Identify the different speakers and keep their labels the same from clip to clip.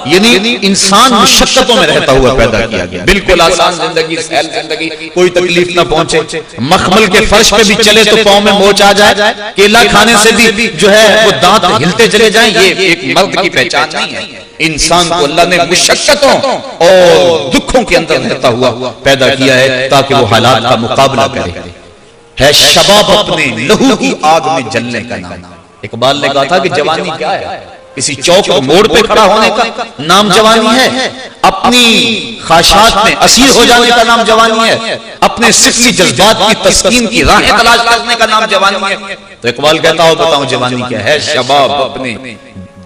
Speaker 1: یعنی انسان مشقتوں میں رہتا ہوا پیدا کیا گیا. بالکل آسان زندگی، سہل زندگی، کوئی تکلیف نہ پہنچے. مخمل کے فرش پہ بھی چلے تو پاؤں میں موچ آ جائے، کیلا کھانے سے بھی جو ہے وہ دانت ہلتے چلے جائیں. یہ ایک مرد کی پہچان نہیں ہے. انسان کو اللہ نے مشقتوں اور دکھوں کے اندر رہتا ہوا پیدا کیا ہے تاکہ وہ حالات کا مقابلہ کرے. ہے شباب اپنے لہو کی آگ میں جلنے کا نام. اقبال نے کہا تھا کہ جوانی کیا ہے؟ کسی چوک اور موڑ پہ کھڑا ہونے کا نام جوانی ہے. اپنی خواہشات میں اسیر ہو جانے کا نام جوانی ہے. اپنے سفلی جذبات کی تسکین کی راہیں تلاش کرنے کا نام جوانی ہے. تو اقبال کہتا ہو بتاؤں جوانی کیا ہے؟ شباب اپنے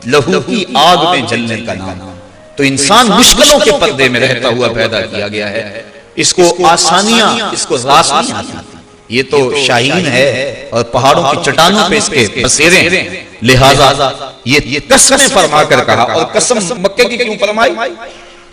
Speaker 1: لہو کی آگ میں جلنے کا نام. تو انسان مشکلوں کے پردے میں رہتا ہوا پیدا کیا گیا ہے. اس کو آسانیاں، اس کو راس نہیں آتی. یہ تو شاہین ہے اور پہاڑوں کی چٹانوں پہ اس کے بسیرے ہیں. لہذا یہ قسمیں فرما کر کہا. اور قسم مکے کی کیوں فرمائی؟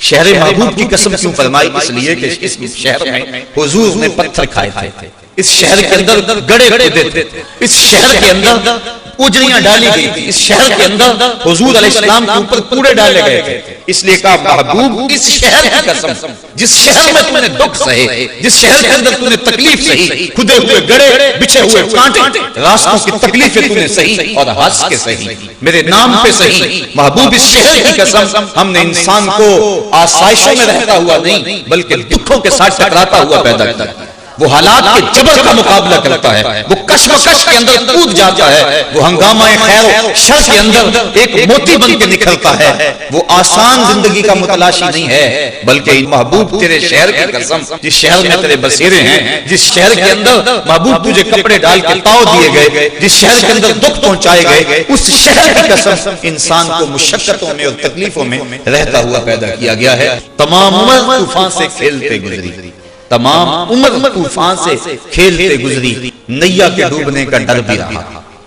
Speaker 1: شہر محبوب کی قسم کیوں فرمائی؟ اس لیے کہ اس شہر میں حضور نے پتھر کھائے تھے. اس شہر کے اندر گڑے کھودے تھے. اس شہر کے اندر اجڑیاں ڈالی گئی تھی. اس شہر کے اندر حضور علیہ السلام کے اوپر کوڑے ڈالے گئے تھے. اس لیے کہا محبوب اس شہر کی قسم، جس شہر میں تم نے دکھ سہے، جس شہر کے اندر تم نے تکلیف سہی، کھدے ہوئے گڑے، بچھے ہوئے کانٹے، راستوں کی تکلیفیں تم نے سہی اور ہنس کے سہی، میرے نام پہ سہی. محبوب اس شہر کی قسم، ہم نے انسان کو آسائشوں میں رہتا ہوا نہیں بلکہ دکھوں کے ساتھ ٹکراتا ہوا پیدا کیا. وہ حالات کے جبر کا مقابلہ کرتا ہے، وہ کشمکش کے اندر کود جاتا ہے، وہ ہنگامہ خیر و شر کے اندر ایک موتی بن کے نکھرتا ہے. وہ آسان زندگی کا متلاشی نہیں ہے بلکہ محبوب تیرے شہر کی قسم، جس شہر میں تیرے بسیرے ہیں، جس شہر کے اندر محبوب تجھے کپڑے ڈال کے تاؤ دیے گئے، جس شہر کے اندر دکھ پہنچائے گئے، اس شہر کی قسم انسان کو مشقتوں میں اور تکلیفوں میں رہتا ہوا پیدا کیا گیا ہے. تمام عمر طوفان سے کھیلتے گزری، تمام عمر طوفان سے کھیلتے گزری، نیا کے ڈوبنے کا ڈر بھی رہا.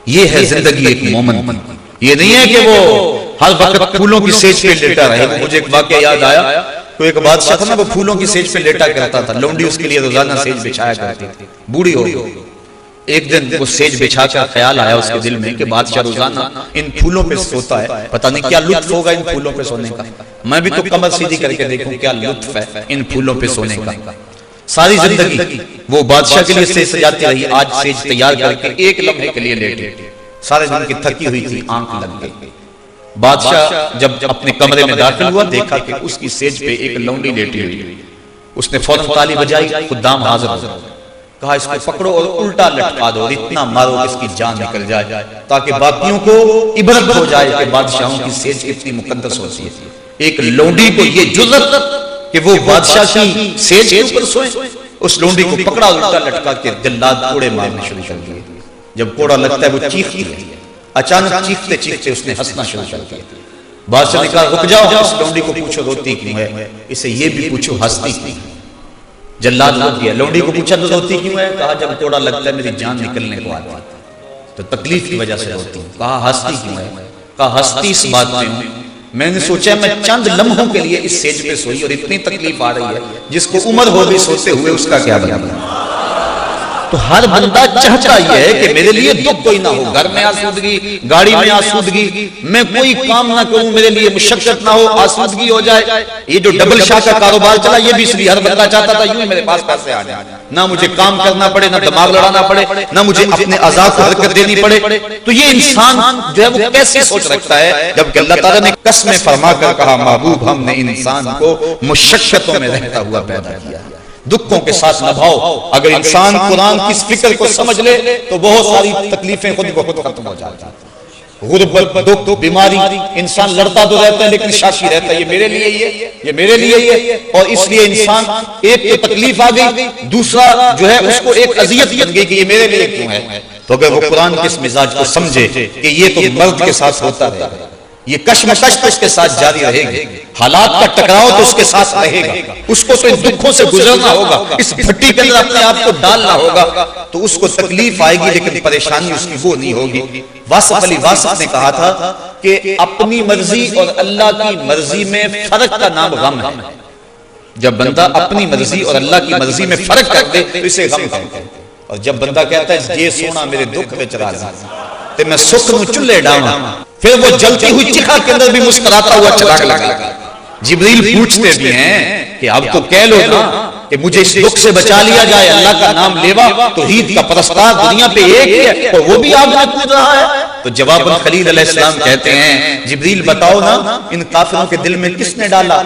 Speaker 1: یہ ہے زندگی ایک مومن. یہ نہیں ہے کہ وہ ہر وقت پھولوں کی سیج پہ لیٹا رہے. مجھے ایک واقعہ یاد آیا. کوئی ایک بادشاہ تھا نا، وہ پھولوں کی سیج پہ لیٹا کرتا تھا. لونڈی اس کے لیے روزانہ سیج بچھایا کرتی تھی. بوڑھی ہو گئی. ایک دن وہ سیج بچھا کر خیال آیا اس کے دل میں کہ بادشاہ روزانہ ان پھولوں پہ سوتا ہے، پتہ نہیں کیا لطف ہوگا ان پھولوں پہ سونے کا. میں بھی تو کمر سیدھی کر کے دیکھوں کیا لطف ہے ان پھولوں پہ سونے کا. ساری زندگی وہ بادشاہ کے لیے سیج سجاتی رہی. آج سیج تیار کر کے ایک لمحے کے لیے لیٹی. سارے دن کی تھکی ہوئی تھی، آنکھ لگ گئی. بادشاہ جب اپنے کمرے میں داخل ہوا دیکھا کہ اس کی سیج پہ ایک لونڈی لیٹی ہوئی. اس نے فوراً تالی بجائی، خدام حاضر ہو. کہا اس کو پکڑو اور الٹا لٹکا دو اور اتنا مارو کہ اس کی جان نکل جائے تاکہ باقیوں کو عبرت ہو جائے کہ بادشاہوں کی سیج کتنی مقدس ہوتی ہے. ایک لونڈی کو یہ جرأت کہ وہ بادشاہ کی سیج کے اوپر سوئے. اس لونڈی کو پکڑا الٹا لٹکا کے جلاد کوڑے مارنے شروع کر دیے. جب کوڑا لگتا ہے وہ چیختی ہے. اچانک چیختے چیختے اس نے ہنسنا شروع کر دیا. بادشاہ نے کہا رک جاؤ، اس لونڈی کو پوچھو روتی کیوں ہے، اسے یہ بھی پوچھو ہنستی کیوں. جلاد روک گیا. لونڈی کو پوچھا تو روتی کیوں ہے؟ کہا جب کوڑا لگتا ہے میری جان نکلنے کو آتی ہے تو تکلیف کی وجہ سے روتی ہوں. کہا ہنستی کیوں ہے؟ کہا ہنستی اس بات میں ہوں، میں نے سوچا میں چند لمحوں کے لیے اس سیج پہ سوئی اور اتنی تکلیف آ رہی ہے جس کو عمر ہو گئی سوتے ہوئے اس کا کیا بنا. تو ہر بندہ چاہتا یہ ہے کہ میرے لیے دکھ کوئی نہ ہو، گھر میں آسودگی، گاڑی میں آسودگی، میں کوئی کام نہ کروں میرے لیے مشقت نہ ہو، آسودگی ہو جائے. یہ جو ڈبل شاہ کا کاروبار چلا یہ بھی اس لیے ہر بندہ چاہتا تھا یوں ہی میرے پاس پیسے آ جائیں، نہ مجھے کام کرنا پڑے، نہ دماغ لڑانا پڑے، نہ مجھے اپنے آزاد کو حرکت دینی پڑے. تو یہ انسان جو ہے وہ کیسے سوچ رکھتا ہے جبکہ اللہ تعالیٰ نے قسمیں فرما کر کہا محبوب ہم نے انسان کو مشقتوں میں رہتا ہوا پیدا کیا، دکھوں کے ساتھ نبھاؤ. اگر انسان قرآن کی اس فکر کو سمجھ لے تو بہت ساری تکلیفیں خود بخود ختم ہو جاتی ہیں. غربت، دکھ، بیماری، انسان لڑتا تو رہتا ہے لیکن شاکی رہتا ہے یہ میرے لیے یہ میرے لیے یہ. اور اس لیے انسان ایک تو تکلیف آ گئی، دوسرا جو ہے اس کو ایک اذیت بن گئی کہ یہ میرے لیے کیوں ہے. تو اگر وہ قرآن کے اس مزاج کو سمجھے کہ یہ تو مرد کے ساتھ ہوتا رہے گا، یہ کشمکش تو اس کے ساتھ جاری رہے گی، حالات کا ٹکراؤ تو اس کے ساتھ رہے گا، اس کو تو ان دکھوں سے گزرنا ہوگا، اس بھٹی کے اندر اپنے آپ کو ڈالنا ہوگا. تو اس کو تکلیف آئے گی لیکن پریشانی اس کی وہ نہیں ہوگی. واصف علی واصف نے کہا تھا کہ اپنی مرضی اور اللہ کی مرضی میں فرق کا نام غم ہے. جب بندہ اپنی مرضی اور اللہ کی مرضی میں فرق کر دے تو اسے غم کہتے ہیں. اور جب بندہ کہتا ہے یہ سونا میرے دکھ میں چلا جائے تے میں سکھ نو چلے ڈاواں، پھر وہ جلتی ہوئی چکھا کے اندر بھی مسکراتا ہوا چلا گیا۔ جبریل پوچھتے بھی ہیں کہ اب تو کہہ لو نا کہ مجھے اس دکھ سے بچا لیا جائے، اللہ کا نام لیوا توحید کا پرستار دنیا پہ ایک ہی ہے اور وہ بھی آگ میں کود رہا ہے۔ تو جواب خلیل علیہ السلام کہتے ہیں جبریل بتاؤ نا ان کافروں کے دل میں کس نے ڈالا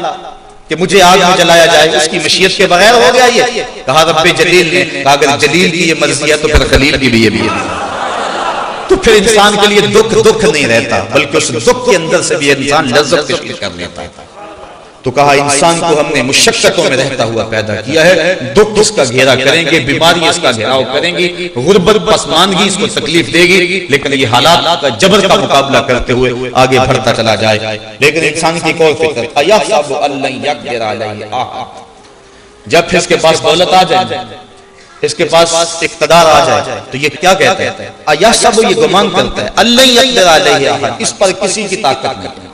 Speaker 1: کہ مجھے آگ میں جلایا جائے، اس کی مشیت کے بغیر ہو گیا یہ؟ کہا رب جلیل نے، کہا اگر جلیل کی یہ مرضی ہے تو پھر خلیل کی بھی یہ بھی ہے۔ تو پھر انسان کے لیے دکھ نہیں رہتا، بلکہ اس دکھ کے اندر سے بھی انسان لذت تشکیل کر لیتا ہے۔ تو کہا انسان کو ہم نے مشقتوں میں رہتا ہوا پیدا کیا ہے، دکھ اس کا گھیرا کریں گے، بیماری اس کا گھیراؤ کریں گی، غربت پسماندگی اس کو تکلیف دے گی، لیکن یہ حالات کا جبر کا مقابلہ کرتے ہوئے آگے بڑھتا چلا جائے۔ لیکن انسان کی ایک اور فطرت، ایحسب ان لن یقدر علیہ احد، جب پھر اس کے پاس دولت آ جائے، اس کے پاس اقتدار آ جائے تو یہ کیا کہتا ہے؟ ایحسب، یہ گمان کرتا ہے، ان لن یقدر علیہ احد، اس پر کسی کی طاقت نہیں،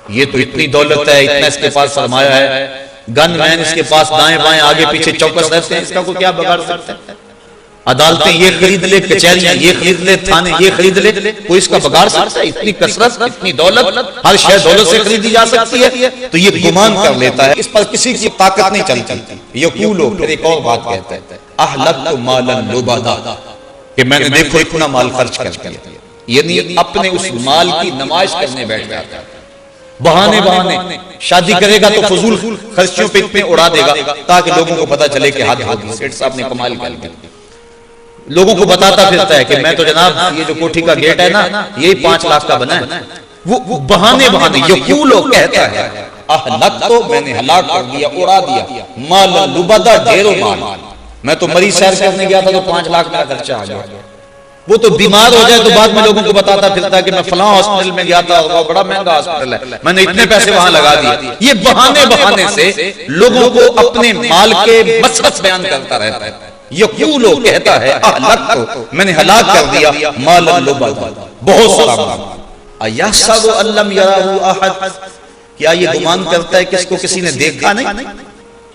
Speaker 1: یہ تو اتنی دولت ہے، اتنا اس کے پاس سرمایہ ہے، گن مین اس کے پاس دائیں بائیں آگے پیچھے چوکس رہتے ہیں، اس کا کوئی کیا بگاڑ سکتا ہے؟ عدالتیں یہ خرید لے، کچہریاں یہ خرید لے، تھانے یہ خرید لے، کوئی اس کا بگاڑ سکتا ہے؟ اتنی کثرت، اتنی دولت، ہر شے دولت سے خریدی جا سکتی ہے، تو یہ گمان کر لیتا ہے اس پر کسی کی طاقت نہیں چلتی۔ یقولو، پھر ایک اور بات کہتا ہے، اہلکت مالا لبدا، کہ میں نے دیکھو اتنا مال خرچ کر دیا، یعنی اپنے اس مال کی نمائش کرنے بیٹھ جاتا ہے، بہانے شادی کرے گا تو فضول خرچیوں پہ اتنے اڑا دے گا تاکہ لوگوں کو پتا چلے کہ حد ہوگی، سیٹھ صاحب نے کمال کر دیا۔ لوگوں کو بتاتا پھرتا ہے کہ میں تو جناب یہ جو کوٹھی کا گیٹ ہے نا یہ 5 لاکھ کا بنا ہے، وہ بہانے یقولو کہتا ہے اہلک، تو میں نے ہلاک کر دیا، اڑا دیا، مال لبدا، ڈھیروں مال، میں تو مریض سیر کرنے گیا تھا تو 5 لاکھ کا خرچہ آ گیا، وہ تو بیمار ہو جائے تو بعد میں لوگوں کو بتاتا پھرتا کہ میں فلاں ہاسپٹل میں گیا تھا اور بڑا مہنگا ہاسپٹل ہے، میں نے اتنے پیسے وہاں لگا دیے۔ یہ بہانے سے لوگوں کو اپنے مال کے مصرف بیان کرتا رہتا ہے۔ یقولو کہتا ہے اہلکت، میں نے ہلاک کر دیا، مالا لبدا، بہت سارا مال۔ ایحسب ان لم یرہ احد، کیا یہ گمان کرتا ہے کہ اس کو کسی نے دیکھا نہیں؟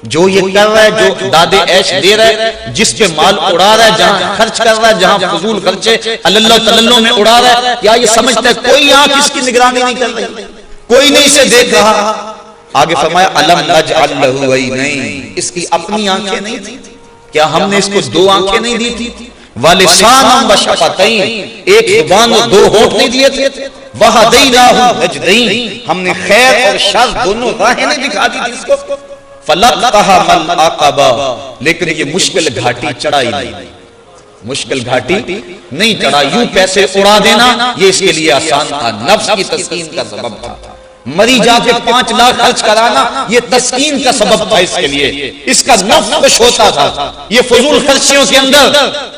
Speaker 1: جو یہ کر رہا ہے، جو دادے عیش دے رہا ہے، جس پہ مال اڑا رہا ہے، جہاں خرچ کر رہا ہے، جہاں فضول خرچے اللہ تللوں میں اڑا رہا ہے، کیا یہ سمجھتا ہے کوئی آنکھ اس کی نگرانی نہیں کر رہی، کوئی نہیں اسے دیکھ رہا؟ آگے فرمایا الم نجعل لہ عینین، اس کی اپنی آنکھیں نہیں تھی؟ کیا ہم نے اس کو 2 آنکھیں نہیں دی تھی؟ ولسانا وشفتین، ایک زبان اور 2 ہونٹ نہیں دیے تھے؟ وہدیناہ نجدین، ہم نے خیر اور شر دونوں راہیں نہیں دکھا دی تھی اس کو؟ فلقتحم العقبہ، لیکن یہ مشکل گھاٹی چڑھائی نہیں، مشکل گھاٹی نہیں چڑھا، یوں پیسے اڑا دینا یہ اس کے لیے آسان تھا، نفس کی تسکین کا سبب تھا، مری جا کے 5 لاکھ خرچ کرانا یہ تسکین کا سبب تھا اس کے لیے، اس کا نفس خوش ہوتا تھا۔ یہ فضول خرچیوں کے اندر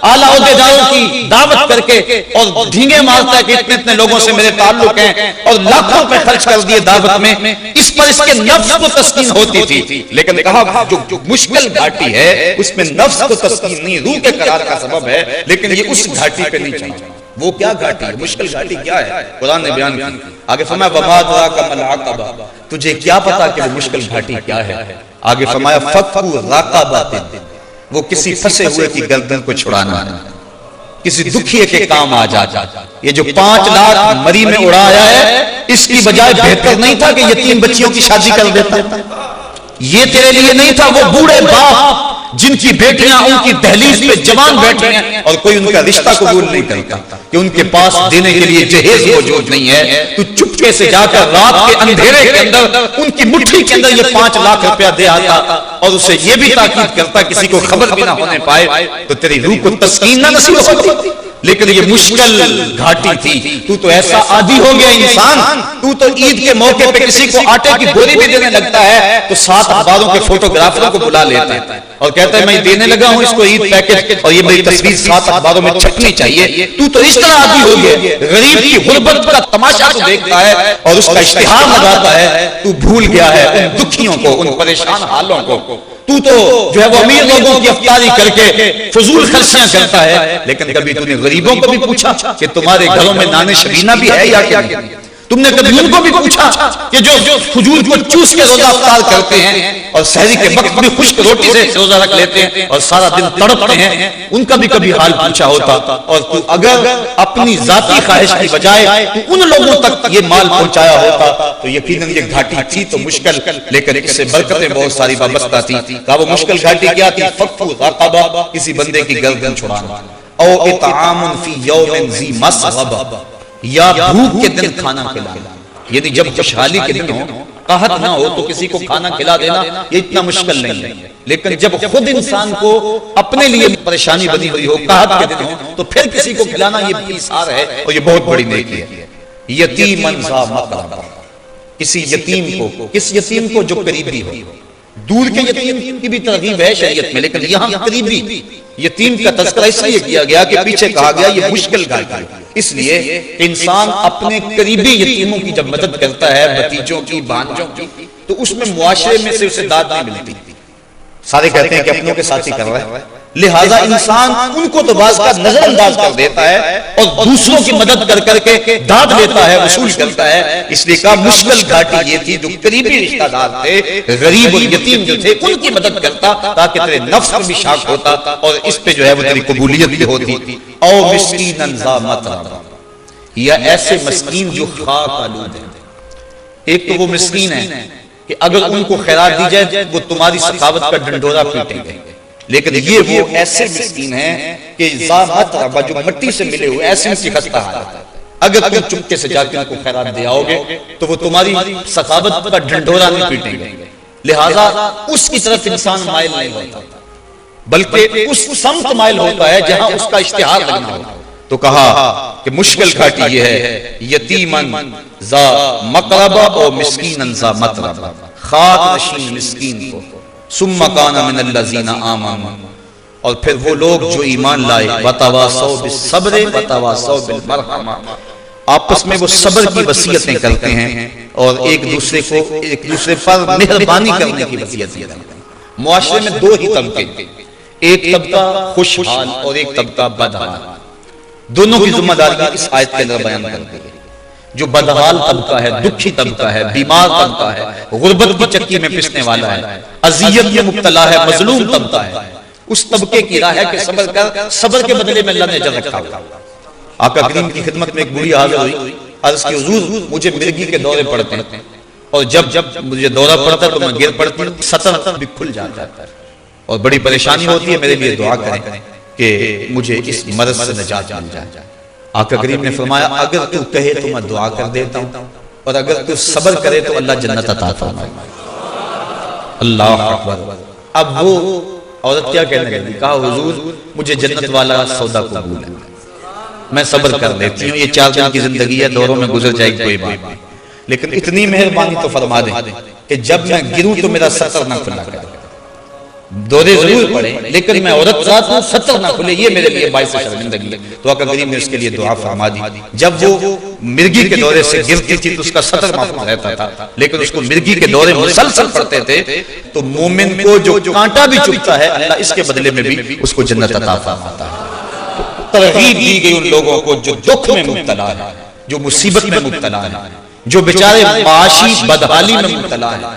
Speaker 1: اعلیٰ عہدیداروں کی دعوت کر کے اور ڈھینگے مارتا ہے کہ اتنے اتنے لوگوں سے میرے تعلق ہیں اور لاکھوں پہ خرچ کر دیے دعوت میں، اس پر اس کے نفس کو تسکین ہوتی تھی، لیکن کہا جو مشکل گھاٹی ہے اس میں نفس کو تسکین نہیں، روح کے قرار کا سبب ہے، لیکن یہ اس گھاٹی پہ نہیں چڑھا۔ وہ کیا گھاٹی ہے، مشکل گھاٹی کیا ہے، قرآن نے بیان کی۔ آگے فرمایا وما ادراک ما العقبہ، تجھے کیا پتا کہ وہ مشکل گھاٹی کیا ہے؟ آگے فرمایا فک رقبۃ، وہ کسی پھنسے ہوئے کی گردن کو چھڑانا، کسی دکھیے کے کام آ جاتا۔ یہ جو 5 لاکھ مری میں اڑایا ہے اس کی بجائے بہتر نہیں تھا کہ یتیم بچیوں کی شادی کر دیتا؟ یہ تیرے لیے نہیں تھا وہ بوڑھے باپ جن کی بیٹیاں ان کی دہلیز پہ جوان بیٹھی ہیں اور کوئی ان کا رشتہ قبول نہیں کرتا کہ ان کے پاس دینے کے لیے جہیز موجود نہیں ہے، تو چپکے سے جا کر رات کے اندھیرے کے اندر ان کی مٹھی کے اندر یہ 5 لاکھ روپیہ دے آتا اور اسے یہ بھی تاکید کرتا کسی کو خبر بھی نہ ہونے پائے، تو تیری روح کو تسکین نہ نصیب ہوتی۔ لیکن یہ مشکل گھاٹی تھی، تو ایسا عادی ہو گیا انسان، تو عید کے موقع پہ کسی کو آٹے کی بوری بھی دینے لگتا ہے تو 7 اخباروں کے فوٹوگرافروں کو بلا لیتا ہے اور کہتا ہے میں دینے لگا ہوں اس کو عید پیکج اور یہ میری تصویر 7 اخباروں میں چھپنی چاہیے۔ تو اس طرح عادی ہو گیا، غریب کی غربت کا تماشا تو دیکھتا ہے اور اس کا اشتہار لگاتا ہے، تو بھول گیا ہے ان دکھیوں کو، ان پریشان حالوں کو۔ تو جو ہے وہ امیر لوگوں کی افطاری کر کے فضول خرچیاں کرتا ہے، لیکن کبھی تو نے غریبوں کو بھی پوچھا کہ تمہارے گھروں میں نان شبینہ بھی ہے یا کیا؟ تم نے کبھی ان کو بھی پوچھا کہ جو کھجور کو چوس کے روزہ افطار کرتے ہیں اور سحری کے وقت بھی خشک روٹی سے روزہ رکھ لیتے ہیں اور سارا دن تڑپتے ہیں، ان کا بھی کبھی حال پوچھا ہوتا؟ اور تو اگر اپنی ذاتی خواہش کی بجائے تو ان لوگوں تک یہ مال پہنچایا ہوتا تو یقیناً یہ گھاٹی تھی تو مشکل، لیکن اس سے برکتیں بہت ساری وابستہ تھی۔ کہا وہ مشکل گھاٹی کیا تھی؟ فک رقبہ، کسی بندے کی گردن چھڑانا، او اطعام فی یوم ذی مسغبہ، یا بھوک کے دن کھانا کھلانا، یعنی جب خوشحالی کے دن ہو، قحط نہ ہو تو کسی کو کھانا کھلا دینا یہ اتنا مشکل نہیں ہے، لیکن جب خود انسان کو اپنے لیے پریشانی بنی ہوئی ہو، قحط کے دن ہو، تو پھر کسی کو کھلانا یہ ایثار ہے اور یہ بہت بڑی نیکی ہے۔ یتیمن ذا مقربہ، کسی یتیم کو، کس یتیم کو؟ جو قریبی ہو۔ دور کے یتیم کی بھی ترغیب ہے شریعت میں، لیکن یہاں قریبی یتیم کا تذکرہ اس لیے کیا گیا کہ پیچھے کہا گیا یہ مشکل گھاٹی، اس لیے انسان اپنے قریبی یتیموں کی جب مدد کرتا ہے، بھتیجوں کی، بھانجوں کی، تو اس میں معاشرے میں سے اسے داد نہیں ملتی۔ سارے کہتے ہیں کہ اپنوں کے ساتھ ہی کر رہا ہے، لہذا انسان ان کو تو بعض کا نظر انداز کر دیتا ہے اور دوسروں کی مدد کر کے داد لیتا ہے، وصول کرتا ہے۔ اس لیے کہا مشکل گھاٹی یہ تھی جو قریبی رشتہ دار تھے، غریب اور یتیم جو تھے، ان کی مدد کرتا تاکہ تیرے نفس میں بھی شاک ہوتا اور اس پہ جو ہے وہ تیری قبولیت بھی ہوتی۔ او مسکینن ذا متربہ، یا ایسے مسکین جو خاک آلود ہیں۔ ایک تو وہ مسکین ہے کہ اگر ان کو خیرات دی جائے وہ تمہاری سخاوت کا ڈنڈورا پیٹیں گے، لیکن یہ وہ ایسے مسکین ہیں کہ ذا متربہ، جو مٹی سے ملے ہوئے، ایسے ان کی خستہ حالت ہے، اگر تم چپکے سے جا کے ان کو خیرات دے آؤ گے تو وہ تمہاری سخاوت کا ڈنڈورا نہیں پیٹیں گے، لہٰذا اس کی طرف انسان مائل نہیں ہوتا بلکہ اس سمت مائل ہوتا ہے جہاں اس کا اشتہار لگنا ہوتا ہے۔ تو کہا کہ مشکل گھاٹی یہ ہے، یتیمن ذا مقربہ او مسکینن ذا متربہ، خاک نشین مسکین کو، ثم کان من الذین آمنوا، اور پھر وہ لوگ جو ایمان لائے، وتواصوا بالصبر وتواصوا بالمرحمہ، آپس میں وہ صبر کی وصیتیں کرتے ہیں اور ایک دوسرے پر مہربانی کرنے کی وصیتیں کرتے ہیں۔ معاشرے میں دو ہی طبقے، ایک طبقہ خوشحال اور ایک طبقہ بدحال، دونوں کی ذمہ داری اس آیت کے اندر بیان کرتے ہیں۔ جو بدحال طبقہ ہے، دکھی طبقہ ہے، بیمار طبقہ ہے، غربت کی چکی میں پسنے والا ہے، اذیت میں مبتلا ہے، مظلوم طبقہ ہے، اس طبقے کی راہ ہے کہ صبر کر، صبر کے بدلے میں اللہ نے اجر رکھا ہوا۔ آقا کریم کی خدمت میں ایک بوڑھی حاضر ہوئی، عرض کی حضور مجھے مرگی کے دورے پڑتے ہیں اور جب مجھے دورہ پڑتا ہے تو میں گر پڑتی ہوں، سطر بھی کھل جاتا ہے اور بڑی پریشانی ہوتی ہے، میرے لیے دعا کریں کہ مجھے اس مرض سے نجات مل جائے۔ آقا کریم نے فرمایا اگر تو کہے تو میں دعا کر دیتا ہوں اور اگر تو صبر کرے تو اللہ جنت عطا فرمائے۔ اللہ اکبر۔ اب وہ عورت کیا کہنے لگی؟ کہا حضور مجھے جنت والا سودا قبول ہے، میں صبر کر لیتی ہوں، یہ 4 دن کی زندگی ہے، دوروں میں گزر جائے گی، کوئی بات نہیں، لیکن اتنی مہربانی تو فرما دیں کہ جب میں گروں تو میرا سطر نہ کھلا کرے، دورے ضرور پڑے لیکن میں عورت ذات ہوں، سطر نہ کھلے، یہ میرے لیے باعث شرمندگی ہے۔ تو آقا کریم نے اس کے لیے دعا فرما دی۔ جب وہ مرگی کے دورے سے گرتی تھی تو اس کا سطر محفوظ رہتا تھا، لیکن اس کو مرگی کے دورے مسلسل پڑتے تھے تو مومن کو جو کانٹا بھی چبھتا ہے اللہ اس کے بدلے میں بھی اس کو جنت عطا فرماتا ہے۔ ترغیب دی گئی ان لوگوں کو جو دکھ میں مبتلا ہے، جو مصیبت میں مبتلا ہے، جو بیچارے معاشی بدحالی میں مبتلا ہے،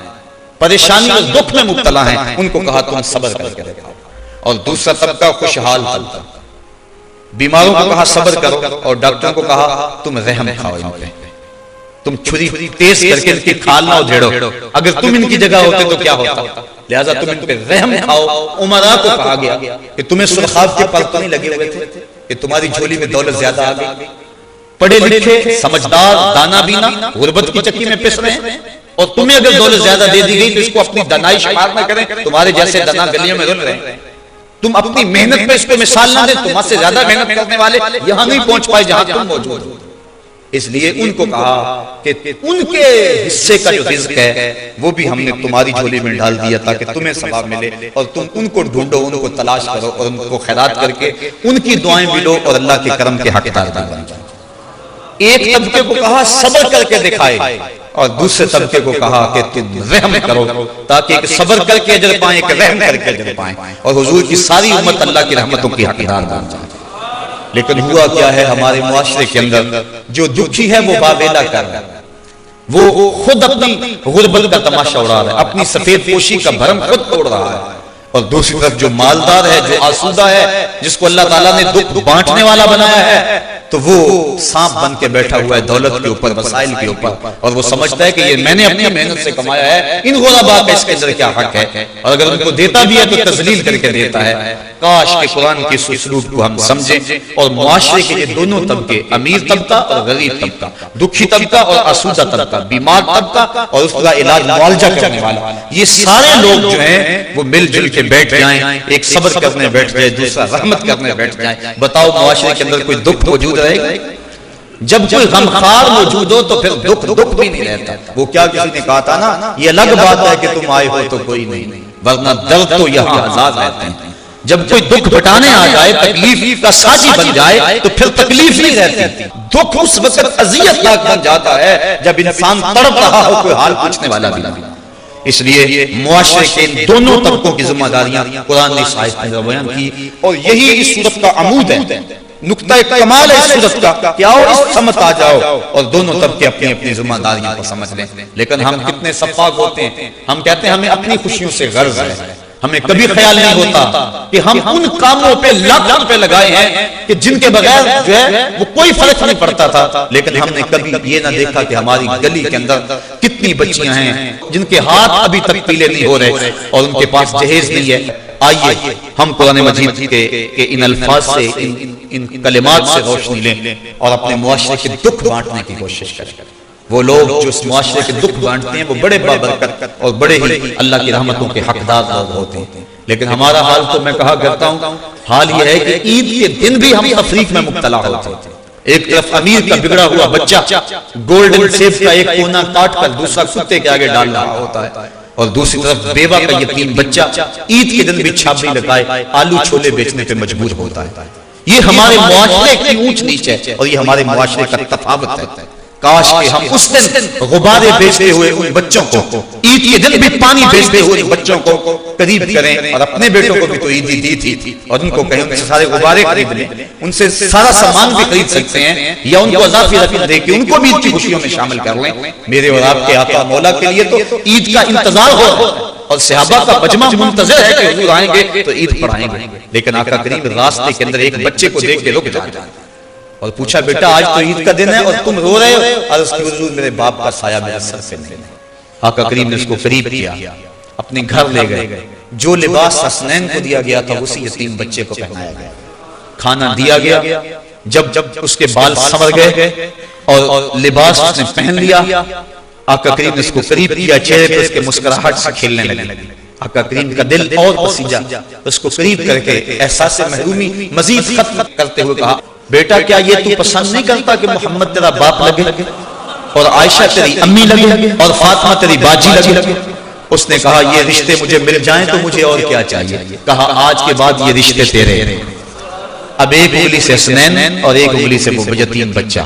Speaker 1: پریشانی اور دکھ میں مبتلا ہیں، ان کو کہا تم صبر کر کے رکھو۔ اور دوسرا طبقہ خوشحال طبقہ، بیماروں کو کہا صبر کرو اور ڈاکٹروں کو کہا تم رحم کھاؤ ان پہ، تم چھری تیز کر کے ان کی کھال نہ اجھیڑو، اگر تم ان کی جگہ ہوتے تو کیا ہوتا، لہذا تم ان پہ رحم کھاؤ۔ عمراء کو کہا گیا کہ تمہیں سرخاب کے پر نہیں لگے ہوئے تھے کہ تمہاری جھولی میں دولت زیادہ آ گئی، پڑھے لکھے سمجھدار دانا بینا غربت کی چکی میں پس رہے ہیں اور تمہیں اگر دولت زیادہ دے دی گئی تو اس کو اپنی دنائی شمار نہ کریں، تمہارے جیسے دنا گلیوں میں رل رہے ہیں، تم اپنی محنت پہ اس کو مثال نہ دیں، تمہارے سے زیادہ محنت کرنے والے یہاں نہیں پہنچ پائے جہاں تم موجود ہو۔ اس لیے ان کو کہا کہ ان کے حصے کا جو رزق ہے وہ بھی ہم نے تمہاری جھولی میں ڈال دیا تاکہ تمہیں ثواب ملے، اور تم ان کو ڈھونڈو، ان کو تلاش کرو اور ان کو خیرات کر کے ان کی دعائیں بھی لو اور اللہ کے کرم کے حقدار بن جاؤ۔ ایک طبقے کو کہا صبر کر کے دکھائے اور دوسرے طبقے کو کہا کہ تم رحم کرو تاکہ ایک صبر کر کے اجر پائیں، ایک رحم کر کے اجر پائیں، اور حضور کی ساری امت اللہ کی رحمتوں کی حقدار بن جائے۔ لیکن ہوا کیا ہے ہمارے معاشرے کے اندر جو دکھی ہے وہ باویلا کر رہا ہے، وہ خود اپنی غربت کا تماشا اڑا رہا ہے، اپنی سفید پوشی کا بھرم خود توڑ رہا ہے، اور دوسری طرف جو مالدار ہے، جو آسودہ ہے، جس کو اللہ تعالیٰ نے دکھ بانٹنے والا بنایا ہے، تو وہ سانپ بن کے بیٹھا ہوا ہے دولت کے اوپر، وسائل کے اوپر، اور وہ سمجھتا ہے کہ یہ میں نے اپنی محنت سے کمایا ہے، ان غرباء کا اس کے اندر کیا حق ہے، اور اگر ان کو دیتا بھی ہے تو تذلیل کر کے دیتا ہے۔ کاش کہ قرآن کے اس اسلوب کو ہم سمجھیں اور معاشرے کے یہ دونوں طبقے، امیر طبقہ اور غریب طبقہ، دکھی طبقہ اور آسودہ طبقہ، بیمار طبقہ اور اس کا علاج معالجہ کرنے والا، یہ سارے لوگ جو ہیں وہ مل جل کے بیٹھ جائیں، ایک صبر کرنے بیٹھ جائے، دوسرا رحمت کرنے بیٹھ جائیں۔ بتاؤ معاشرے کے اندر کوئی دکھ موجود رہے گا؟ جب کوئی غمخوار موجود ہو تو پھر دکھ بھی نہیں رہتا۔ وہ کیا کسی نے کہا تھا نا، یہ الگ بات ہے کہ تم آئے ہو تو کوئی نہیں، ورنہ درد تو یہاں آزاد رہتے ہیں۔ جب کوئی دکھ بٹانے آ جائے، تکلیف کا ساتھی بن جائے تو پھر تکلیف نہیں رہتی، دکھ اس وقت اذیت ناک بن جاتا ہے جب انسان تڑپ رہا ہو، کوئی حال پوچھنے والا بھی نہیں۔ اس لیے معاشرے کے ان دونوں طبقوں کی ذمہ داریاں قرآن نے اس آیت میں بیان کی، اور یہی اس سورت کا عمود ہے، نقطہ کمال ہے اس سورت کا کہ آؤ اس سمت آ جاؤ اور دونوں طبقے اپنی اپنی ذمہ داریاں کو سمجھ لیں۔ لیکن ہم کتنے شفاف ہوتے ہیں، ہم کہتے ہیں ہمیں اپنی خوشیوں سے غرض ہے، ہمیں کبھی خیال نہیں ہوتا کہ ہم ان کاموں پہ لاکھ روپے لگائے ہیں کہ جن کے بغیر جو ہے وہ کوئی فرق نہیں پڑتا تھا، لیکن ہم نے کبھی یہ نہ دیکھا کہ ہماری گلی کے اندر کتنی بچیاں ہیں جن کے ہاتھ ابھی تک پیلے نہیں ہو رہے اور ان کے پاس جہیز نہیں ہے۔ آئیے ہم قرآن مجید کے ان الفاظ سے، ان کلمات سے روشنی لیں اور اپنے معاشرے کے دکھ بانٹنے کی کوشش کریں۔ وہ لوگ جو اس معاشرے کے دکھ بانٹتے ہیں وہ بڑے بابرکت اور بڑے ہی اللہ کی رحمتوں کے حقدار لوگ ہوتے ہیں، لیکن ہمارا حال تو میں کہا کرتا ہوں، حال یہ ہے کہ عید کے دن بھی ہم تفریق میں مبتلا ہوتے ہیں۔ ایک طرف امیر کا بگڑا ہوا بچہ گولڈن سیب کا ایک کونا کاٹ کر دوسرا کتے کے آگے ڈال رہا ہوتا ہے، اور دوسری طرف بیوہ کا یتیم بچہ عید کے دن بھی چھاپڑی لگائے آلو چھولے بیچنے پہ مجبور ہوتا ہے۔ یہ ہمارے معاشرے کی اونچ نیچ ہے اور یہ ہمارے معاشرے کا تفاوت ہے۔ کاش کہ ہم اس دن غبارے بیچتے ہوئے ان بچوں کو، عید کے دن بھی پانی بیچتے ہوئے ان بچوں کو قریب کریں، اور اپنے بیٹوں کو بھی تو عیدی دی تھی، اور ان کو کہیں ان سے سارے غبارے خرید لیں، ان سے سارا سامان بھی خرید سکتے ہیں، یا ان کو اضافی رقم دے کے ان کو بھی عید کی خوشیوں میں شامل کر لیں۔ میرے اور آپ کے آقا مولا کے لیے تو عید کا انتظار ہو رہا ہے، اور صحابہ کا مجمع منتظر ہے کہ حضور آئیں گے تو عید پڑھائیں گے، لیکن آقا کریم راستے کے اندر ایک بچے کو دیکھ کے رک جاتے ہیں اور پوچھا، بیٹا آج تو عید کا دن ہے اور تم رو رہے ہو؟ اور اس کی حضور میرے باپ کا سایہ میرے سر پہ نہیں۔ آقا کریم نے اس کو قریب کیا، اپنے گھر لے گئے، جو لباس حسنین کو دیا گیا تھا اسی یتیم بچے کو پہنایا گیا، کھانا دیا گیا۔ جب اس کے بال سنور گئے اور لباس اس نے پہن لیا، آقا کریم نے اس کو قریب کیا، چہرے پر اس کے مسکراہٹ سے کھلنے لگی۔ آقا کریم کا دل اور پسیجا، اس کو قریب کر کے احساس محرومی مزید ختم کرتے ہوئے کہا، بیٹا کیا یہ تو پسند نہیں کرتا کہ محمد تیرا باپ لگے اور عائشہ تیری امی لگے اور فاطمہ تیری باجی لگے؟ اس نے کہا یہ رشتے مجھے مل جائیں تو مجھے اور کیا چاہیے؟ کہا آج کے بعد یہ رشتے تیرے۔ اب ایک انگلی سے حسنین اور ایک انگلی سے وہ یتیم بچہ،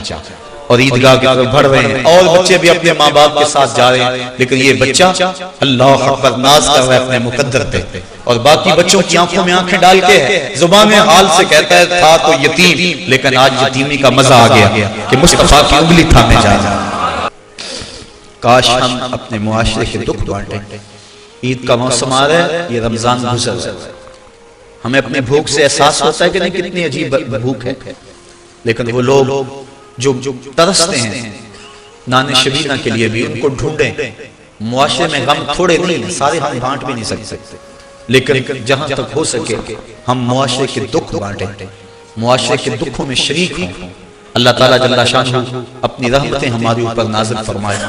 Speaker 1: اور عیدگاہ کی طرف بڑھ رہے ہیں، اور بچے بھی اپنے ماں باپ کے ساتھ جا رہے ہیں، لیکن یہ بچہ اللہ اکبر ناز کر رہا ہے اپنے مقدر پہ، اور باقی بچوں کی آنکھوں میں آنکھیں ڈال کے زبان حال سے کہتا ہے تھا تو یتیم، لیکن آج یتیمی کا مزہ آ گیا کہ مصطفیٰ کی انگلی تھامے جائے۔ کاش ہم اپنے معاشرے کے دکھ بانٹیں۔ عید کا موسم آ رہا ہے، یہ رمضان گزر رہا ہے، ہمیں اپنے بھوک سے احساس ہوتا ہے کہ نہیں کتنی عجیب بھوک ہے، لیکن وہ لوگ جو ترستے ہیں نان شبینہ کے لیے بھی ان کو ڈھونڈیں۔ معاشرے میں غم تھوڑے نہیں، سارے ہم بانٹ بھی نہیں سکتے، لیکن جہاں تک ہو سکے ہم معاشرے کے دکھ بانٹیں، معاشرے کے دکھوں میں شریک ہوں۔ اللہ تعالیٰ جل شانہ اپنی رحمتیں ہمارے اوپر نازل فرمائے۔